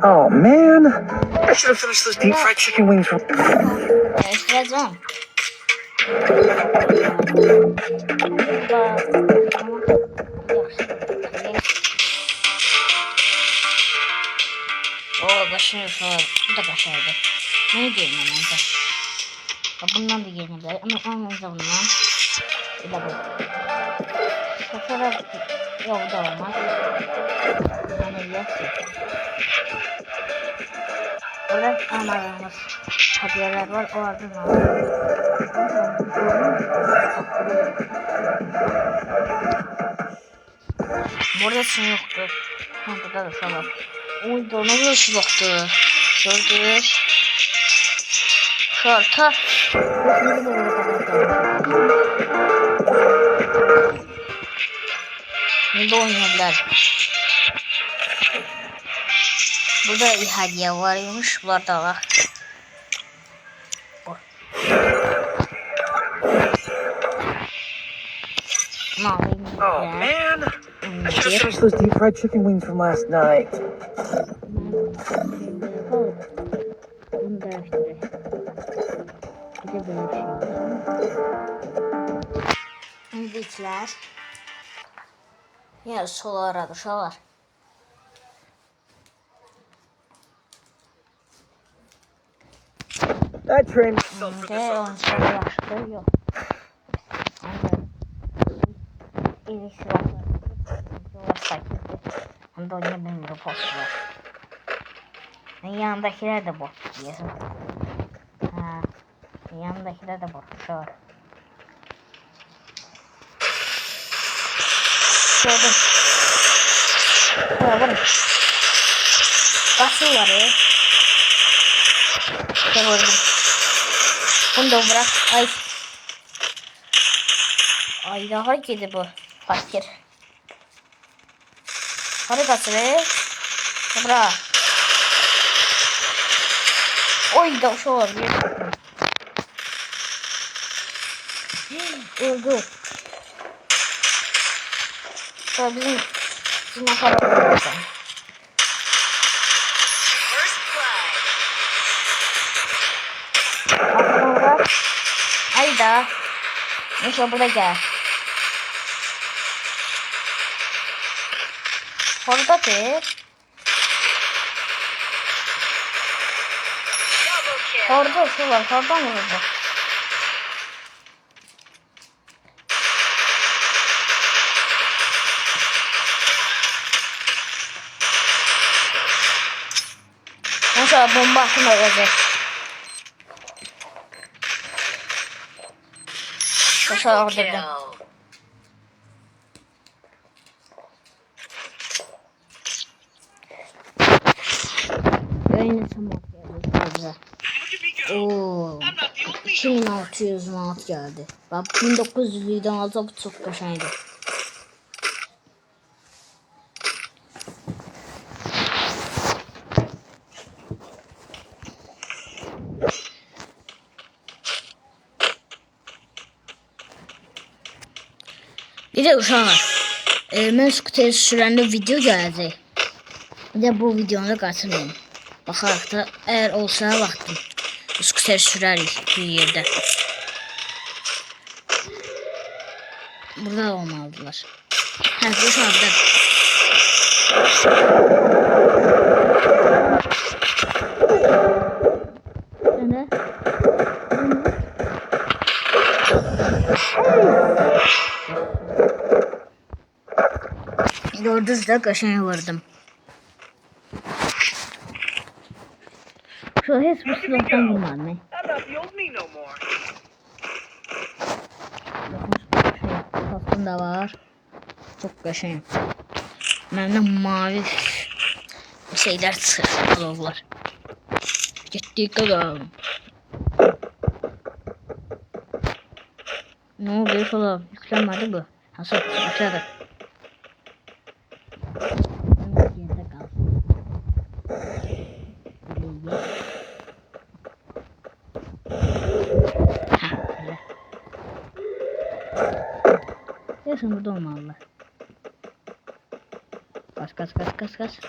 Oh man, I should have finished those deep fried chicken wings from. Esprezon. O başarı falan. Bu da başardı. Ne diyelim hemen de. Bundan da gelebilir ama en azından bir de bu. Fotoğraf yok da olmaz. Hani yok ki. Burada amadığımız hediyeler var. O ardından burada şey yoktu. Ha, burada da falan. Oydu ne böyle şey yoktu. Gördük. Şorta. Burada oynayabilir. Burada hediye varmış. Bunlar da var. Oh man, I should have finished those deep fried chicken wings from last night. Bunu değiştireyim. Bir de böyle bir şey var. İndiçler. Ya sola aradı şolar. That train. Ve 18 yaşlı yok. İyi silahlar. Var 8'di. Hem de oynayabilmiyor postu var. Yanındakiler de bot diyorsun. Ha. Yanındakiler de bot. Şöyle. Şöyle. Şöyle vurun. Basıyorlar ya. İşte vurdum. Bunu da bırak. Ay. Ay daha hareketi bu. Fakir. Harikası be. Bırak. Oy da şu olabilir. Öldü. Şöyle bizim aparatımız var. Aklımda. Ay da. Neyse burada gel. Orada ki. Orada şu var. Oradan mı vurdu? Neyse bomba atma olacak. Neyse orada. Yayını tam geldi. Oo, 2600 manat geldi. Bak 1900'lüyden aldı bu çok kaşaydı. Bir de uşaqlar, mən skuter sürəndə video gələcək. Bir də bu videonu qaçırmayın. Baxaraq da, əgər olsa vaxtım, skuter sürərik bir yerdə. Burada olmalıdırlar. Hə, bu uşaqlar. Nə? Gördünüz de kaşını vurdum. Şu hiç bu silahtan vurmam ne? Bakın da var. Çok kaşın. Bende mavi şeyler çıkıyorlar. Gittiği kadar. Ne oluyor falan? Yüklenmedi bu. Nasıl uçarak? Yaşın burada olmalılar. Kaç.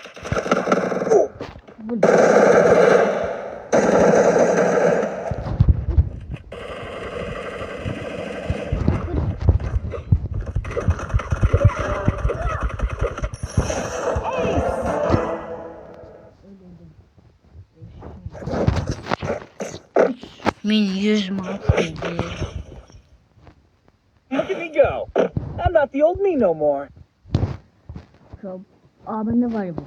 Bu Min 100 manat verdi. Look at me go. I'm not the old me no more. Şu abinde var bu.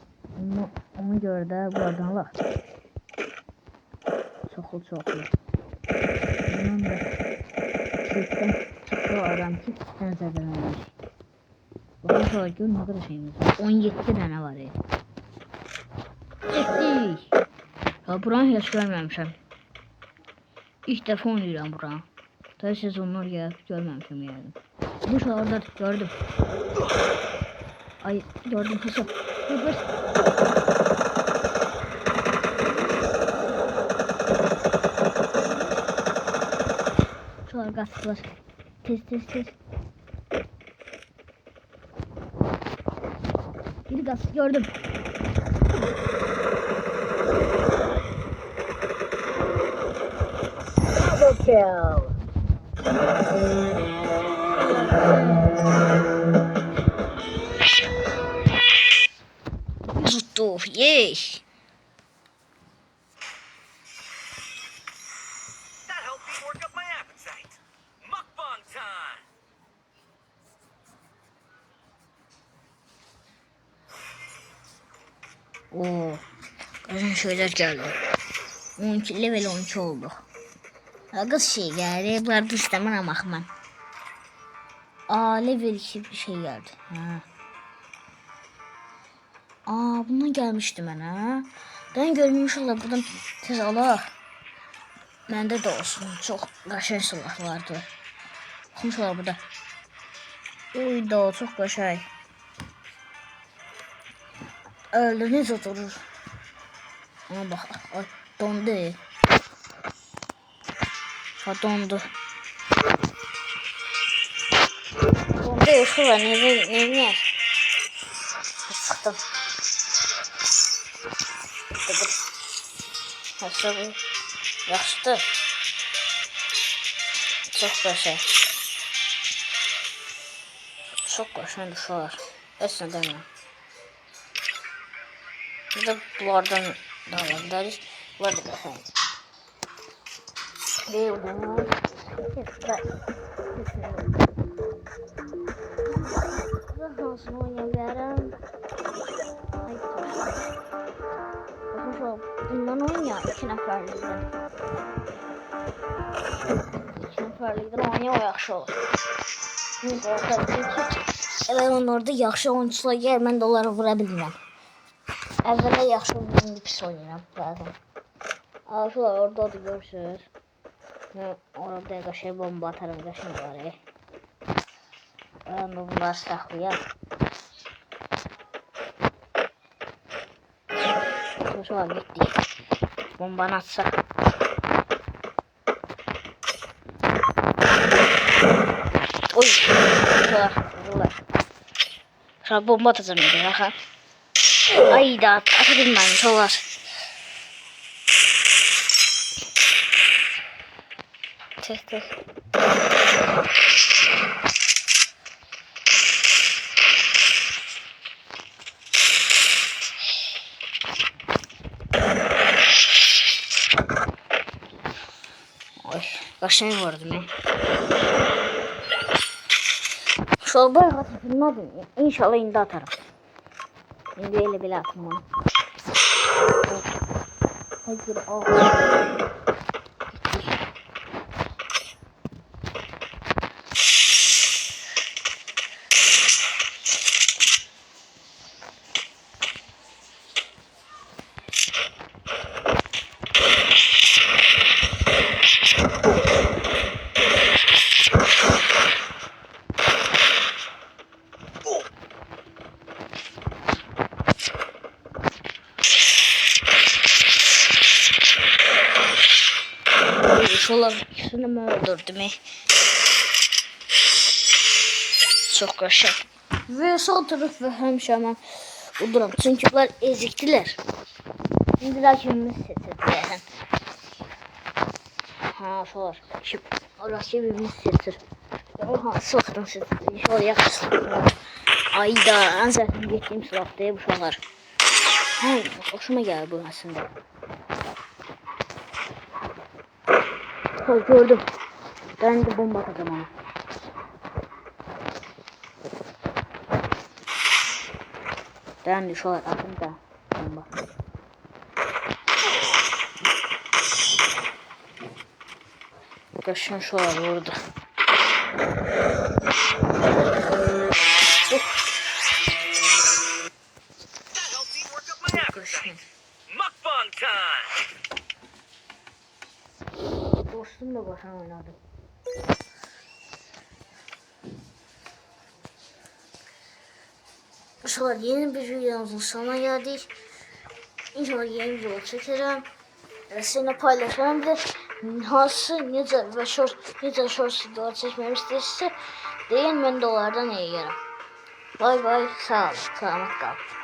Ona göre de buradan la. Çoxlu. Bunun da çiftten çıkıyor adam ki nəzərdən almış. Bakın şu an gör ne kadar şeyimiz var. 17 tane var ya. Ettik. Ya buranı hiç görmemişim. İlk defa oynayacağım buranı. Tabi sezonlar gelip görmemişim yani. Bu şu orada gördüm. Ay gördüm Hasan. Dur. Şu an gaz var. Tez. Bir gaz gördüm. Double kill. Tuttu. Yey. That helped me work up my appetite. Mukbang time. Oo. Gözün şeyler geldi. 12 level 12 oldu. Kız şey geldi. Bu arada istemem ama ben. Level 2 bir şey geldi. Bundan gelmişti bana. Ben görmüş ola buradan tez ala. Bende de olsun. Çok kaşay silah vardı. Konuş ola burada. Uy da çok kaşay. Öldünüz oturur. Ama bak ay, dondu. Dondu. Dondu şu var ne? Sıktım. Nasıl? Yaxşıdır. Çox qəşəng. Çox qəşəng uşaqlar. Heç nə demirəm. Bir də bunlardan da ala bilərik. Bunlar da qəşəng. Hansını oynaya bilərəm. Bundan oynaya 2 nəfərlikdən. 2 nəfərlikdən oynaya o yaxşı olur. Evet onlarda yaxşı oyuncular gəlir, mən də onları vura bilmirəm. Əvvəldə yaxşı oyuncu pis oynayıram bəzən. Şular orada da görürsünüz. Orada qəşəng bomba atarım, qəşəng var. Ben de bunları saklayayım. Şu an gitti. Bombanı atsa. Oy. Şu an bomba atacağım. Bakın. Ay da atabilmem. Çoğlar. Tek. Kaşığı vardı mı? Şu an bayağı atılmadım. İnşallah indi atarım. Şimdi öyle bile atım onu. Hayır Şular ikisini mi öldürdü mü? çox qəşəng. Və sol tərəf və həmişə mən uduram. Çünki bunlar ezikdilər. İndi rakibimiz seçir. Ha, solar. Rakibimiz seçir. Hansı vaxtdan seçir? İnşallah yaxşı. Ayda, ən zəhləm getdiyim silahdır bu uşaqlar. Hə, hoşuma gəlir bu əslində. Gördüm. Ben de bomba atacağım ona. Ben de şu an atayım da bomba. Kaşın şu an vurdu. That helped me work up my appetite. Mukbang time. Dostumla başa oynadım. İnşallah yeni bir videomuzun sonuna geldik. İnşallah yeni video çekerim. Sizinle paylaşmam bir nasıl necə short videolar çekmemi istəyirsə deyin, mən də onlardan iyi gələm. Bay bay, sağ olun, salamat qalın.